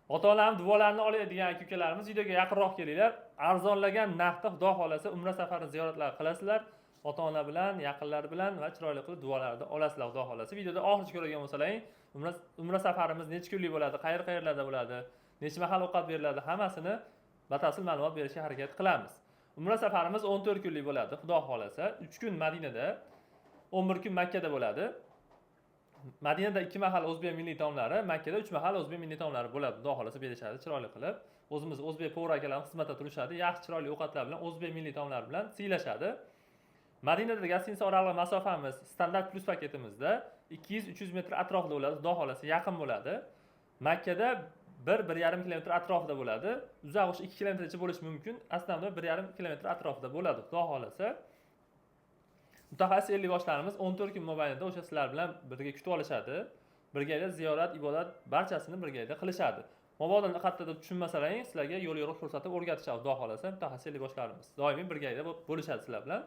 Ota-onam duolarini oladigan aka-ukalarimiz videoga yaqinroq kelinglar. Arzonlagan narxda Xudo xolasa Umra safari ziyoratlar qilasizlar. Ota-ona bilan, yaqinlar bilan va chiroyli qilib duolarni olasizlar Xudo xolasa. Videoda oxirgacha ko'rgan bo'lsalaring, Umra safarimiz necha kunlik bo'ladi, qayerlarda bo'ladi, necha mahal ovqat beriladi, hammasini batafsil ma'lumot berishga harakat qilamiz. Umra safarimiz 14 kunlik bo'ladi Xudo xolasa. 3 kun Madinada, 11 kun Makkada bo'ladi. Madinada 2 mahal o'zbek milliy taomlari, Makkada 3 mahal o'zbek milliy taomlari bo'ladi. Xudo xolasa berishadi chiroyli qilib. O'zimiz o'zbek povur akalarimiz xizmatda turishadi. Yaxshi chiroyli ovqatlar bilan, o'zbek milliy taomlari bilan siylashadi. Madinada gostinitsa oraliq masofamiz standart plus paketimizda 200-300 metr atrofida bo'ladi. Xudo xolasa yaqin bo'ladi. Makkada 1-1,5 kilometr atrofida bo'ladi. Uzoq 2 kilometrcha bo'lishi mumkin. Aslida 1,5 kilometr atrofida bo'ladi. Xudo xolasa. Mutaxassis 50 yoshlarimiz 14 kun mobaynida o'sha sizlar bilan birga kutib olishadi. Birgalikda ziyorat, ibodat barchasini birgalikda qilishadi. Mabodo qattiq deb tushunmasalaring, sizlarga yo'l yo'riq ko'rsatib o'rgatishadi. Xudo xolasa mutaxassis 50 yoshlarimiz doimiy birgalikda bo'lishadi sizlar bilan.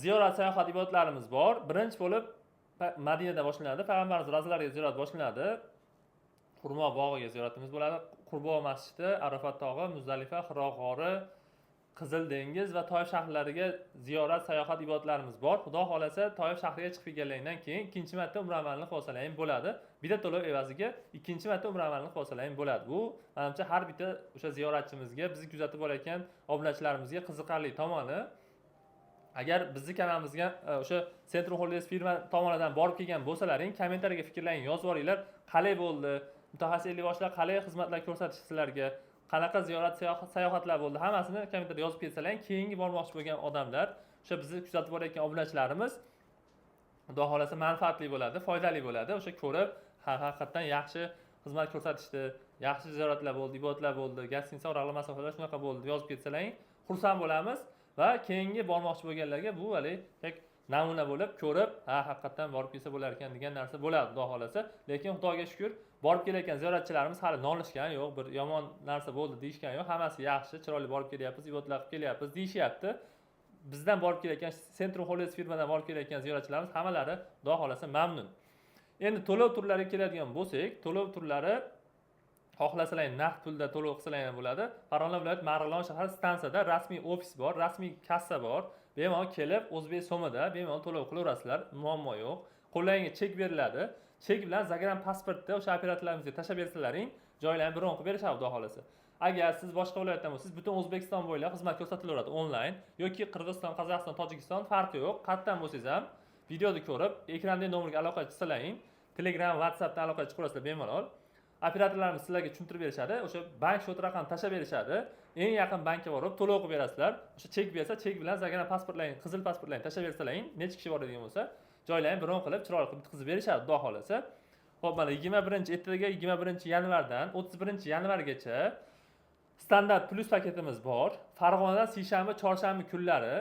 Ziyorat, sayohat, ibodatlarimiz bor. Birinchi bo'lib Madinada boshlanadi. Payg'ambarimiz ravzalariga ziyorat boshlanadi. Xurmo bog'iga ziyoratimiz bo'ladi. Qurbo masjidi, Arafat tog'i, Muzdalifa, Hiro g'ori, Qizil dengiz va Toyif shaharlariga ziyorat, sayohat, ibodatlarimiz bor. Xudo xolasa Toyif shahriga chiqib kelgandan keyin ikkinchi marta umra amalini qilib olsalaring bo'ladi. Bitta to'lov evaziga ikkinchi marta umra amalini qilib olsalaring bo'ladi. Bu menimcha har bitta o'sha ziyoratchimizga, bizni kuzatib olayotgan obunachilarimizga qiziqarli tomoni. Agar bizni kanalimizga o'sha Centrum Holidays firma tomonidan borib kelgan bo'lsalaring, kommentariyaga fikrlaringizni yozib yuboringlar. Qalay bo'ldi? Mutaxassis 50 yoshlar qalay xizmatlar ko'rsatish sizlarga? Qanaqa ziyorat, sayohatlar bo'ldi? Hammasini kommentariyada yozib ketsalang, keyingi bormoqchi bo'lgan odamlar, o'sha bizni kuzatib borayotgan obunachilarimiz Xudo xolasa manfaatli bo'ladi, foydali bo'ladi. O'sha ko'rib, haqiqatan yaxshi xizmat ko'rsatishdi, yaxshi ziyoratlar bo'ldi, ibodatlar bo'ldi, gostinitsa oraliq masofalar shunaqa bo'ldi deb yozib ketsalang, xursand bo'lamiz va keyingi bormoqchi bo'lganlarga bu hali namuna bo'lib ko'rib, haqiqatan borib kelsa bo'lar ekan degan narsa bo'ladi Xudo xolasa. Lekin Xudoga shukr, borib kelayotgan ziyoratchilarimiz hali nolishgan yo'q, bir yomon narsa bo'ldi deyishgan yo'q. Hammasi yaxshi, chiroyli borib kelyapmiz, ibodatlar qilib kelyapmiz deyishyapti. Bizdan borib kelayotgan Centrum Holidays firmadan borib kelayotgan ziyoratchilarimiz hammalari Xudo xolasa mamnun. Endi to'lov turlariga keladigan bo'lsak, to'lov turlari xohlasalar naqd pulda to'lov qilsalar ham bo'ladi. Farg'ona viloyat Marg'ilon shahar stansiyada rasmiy ofis bor, rasmiy kassa bor. Bemalol kelib, o'zbek so'mida bemalol to'lov qilaverasizlar, muammo yo'q. Qo'llaringizga chek beriladi. Chek bilan zagran pasportni o'sha operatorlarimizga tashlab bersalaring, joylarni biron qilib berishadi Xudo xolasa. Agar siz boshqa viloyatdan bo'lsangiz, butun O'zbekiston bo'ylab xizmat ko'rsatilaveradi onlayn yoki Qirg'iziston, Qozog'iston, Tojikiston farqi yo'q. Qayerdan bo'lsangiz ham videoni ko'rib, ekrandagi nomerga aloqa qilsalaring, Telegram, WhatsAppdan aloqa chiqarasizlar bemalol. Operatorlarimiz sizlarga tushuntirib berishadi. O'sha bank shot raqamini tashlab berishadi. Eng yaqin bankka borib to'lov qilib berasizlar. O'sha chek bersa, chek bilan zagran pasportlaring, qizil pasportlaring tashlab bersalaring, necha kishi boradigan bo'lsa, joylarni biron qilib chiroyli qilib bitkazib berishadi, Xudo xolasa. Xo'p, mana 21-ertaga 21-yanvardan 31-yanvargacha standart plus paketimiz bor. Farg'onadan seshanba, chorshanba kunlari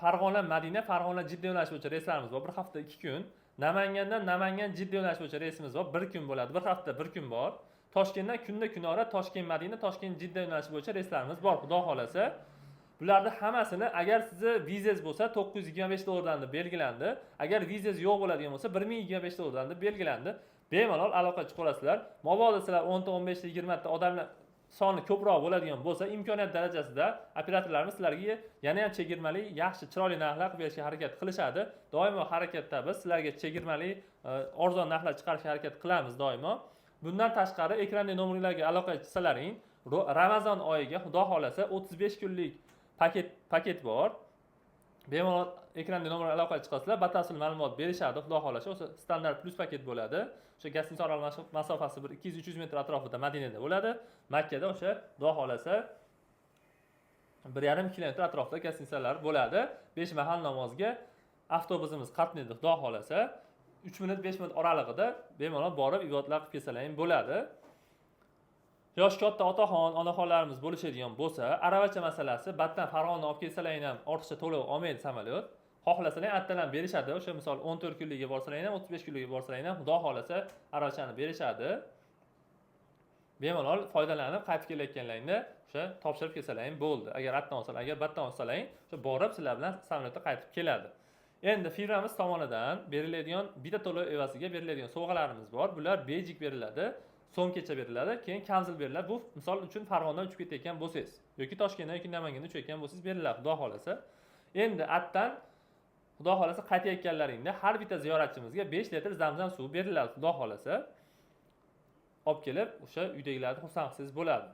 Farg'ona Madina, Farg'ona Jidda yo'nalishi bo'yicha reyslarimiz bor. Bir hafta 2 kun. Namangandan Namangan Jidda yo'nalishi bo'yicha reysimiz bor. 1 kun bo'ladi. Bir hafta 1 kun bor. Toshkentdan kunora Toshkent Madina, Toshkent Jidda yo'nalishi bo'yicha reyslarimiz bor, Xudo xolasa. Bularni hammasini agar sizni vizangiz bo'lsa 925 dollardan deb belgilandi. Agar vizangiz yo'q bo'ladigan bo'lsa 1025 dollardan deb belgilandi. Bemalol aloqa chiqarasizlar. Mabodo sizlar 10 ta, 15 ta, 20 ta odamlar soni ko'proq bo'ladigan bo'lsa, imkoniyat darajasida operatorlarimiz sizlarga yana ham chegirmali, yaxshi, chiroyli narxlar qilib berishga harakat qilishadi. Doimo harakatda biz sizlarga chegirmali, arzon narxlar chiqarishga harakat qilamiz doimo. Bundan tashqari ekrandagi nomerlarga aloqa qilsalaring, Ramazon oyiga Xudo xolasa 35 kunlik paket bor. Bemalol ekrandagi nomerga aloqa chiqasizlar, batafsil ma'lumot berishadi, Xudo xolasa. O'sha standart plus paket bo'ladi. O'sha gostinitsa oraliq masofasi bir 200-300 metr atrofida Madinada bo'ladi. Makkada o'sha Xudo xolasa 1,5 kilometr atrofida gostinitsalar bo'ladi. 5 mahal namozga avtobusimiz qatnaydi, Xudo xolasa. 3 minut 5 minut oralig'ida bemalol borib ibodatlar qilib kelsalaring bo'ladi. Yosh katta otaxon, onaxonlarimiz bo'lishadigan bo'lsa, aravacha masalasi, batdan Farg'ona olib kelsalaring ham ortiqcha to'lov olmaydi samolyot. Xohlasalar ertadan berishadi. O'sha misol 14 kunligiga borsalaring ham, 35 kunligiga borsalaring ham Xudo xolasa aravachani berishadi. Bemalol foydalanib qaytib kelayotganlaringda o'sha topshirib kelsalaring bo'ldi. Agar atdan olsalar, agar batdan olsalaring, o'sha borib sizlar bilan samolyotda qaytib keladi. Endi firmamiz tomonidan beriladigan bitta to'lov evaziga beriladigan sovg'alarimiz bor. Bular bejik beriladi, so'mgacha beriladi, keyin kanzil beriladi. Bu misol uchun Farg'onadan uchib ketayotgan bo'lsangiz yoki Toshkentdan yoki Namangandan uchayotgan bo'lsangiz beriladi, xudo xolasa. Endi atdan xudo xolasa qaytayotganlaringda har bitta ziyoratchimizga 5 litr zamzam suvi beriladi, xudo xolasa. Olib kelib, o'sha uydagilarni xursand qilsangiz bo'ladi.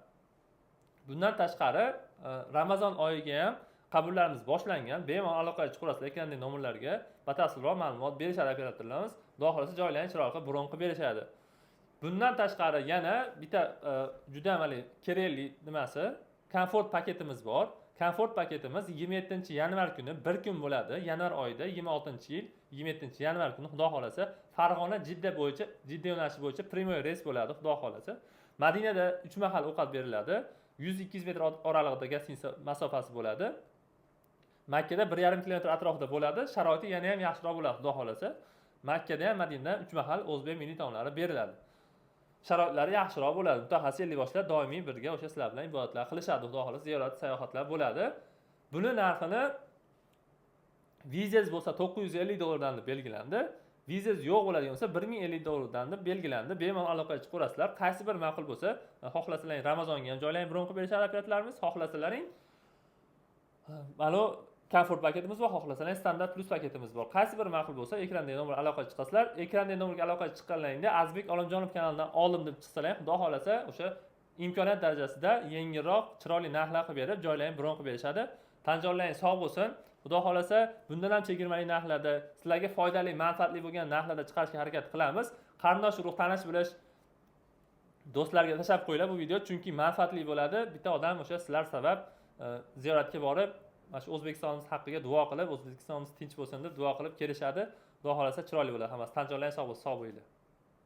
Bundan tashqari, Ramazon oyiga ham qabullarimiz boshlangan. Bemalol aloqaga chiqasizlar, ekrandagi nomerlarga batafsilroq ma'lumot berishadi operatorlarimiz. Xudo xolasa joylarini chiroyli qilib bron qilib berishadi. Bundan tashqari yana bitta juda kerakli nimasi, komfort paketimiz bor. Komfort paketimiz 27-yanvar kuni 1 kun bo'ladi. Yanvar oyida 26-yil 27-yanvar kuni xudo xolasa Farg'ona Jidda bo'yicha, Jidda yo'nalishi bo'yicha primoy reys bo'ladi, xudo xolasa. Madinada 3 mahal ovqat beriladi. 100-200 metr oralig'ida gostinitsa masofasi bo'ladi. Makkada 1,5 kilometr atrofida bo'ladi. Sharoiti yana ham yaxshiroq bo'ladi, xudo xolasa. Makkada ham Madinada 3 mahal o'zbek milliy taomlari beriladi. Sharoitlari yaxshiroq bo'ladi. Mutaxassis boshlar doimiy birga o'sha sizlar bilan ibodatlar qilishadi, xudo xolasa ziyorat, sayohatlar bo'ladi. Buni narxini vizangiz bo'lsa $950 deb belgilandi. Vizangiz yo'q bo'ladigan bo'lsa $1050 deb belgilandi. Bemalol aloqaga chiqaverasizlar. Qaysi bir ma'qul bo'lsa, xohlasalaring Ramazonga ham joylarini bron qilib berishadi operatorlarimiz, xohlasalaring mana komfort paketimiz bor, xohlasalaring standart plus paketimiz bor. Qaysi bir ma'qul bo'lsa, ekrandagi nomerga aloqaga chiqasizlar. Ekrandagi nomerga aloqaga chiqqanlaringda Azbek Olimjonov kanalidan oldim deb chiqsalar, xudo xolasa o'sha imkoniyat darajasida yengilroq, chiroyli narxlar qilib berib, joylarini bron qilib berishadi. Tanjonlaring sog' bo'lsin. Xudo xolasa bundan ham chegirmali narxlarda, sizlarga foydali, manfaatli bo'lgan narxlarda chiqarishga harakat qilamiz. Qarindosh urug' tanish bilish do'stlarga tashlab qo'yinglar bu video, chunki manfaatli bo'ladi. Bitta odam o'sha sizlar sabab ziyoratga borib, mana shu O'zbekistonimiz haqqiga duo qilib, O'zbekistonimiz tinch bo'lsin deb duo qilib kelishadi. Xudo xolasa chiroyli bo'ladi hammasi. Tanjonlaring sog' bo'lsin, sog' bo'linglar.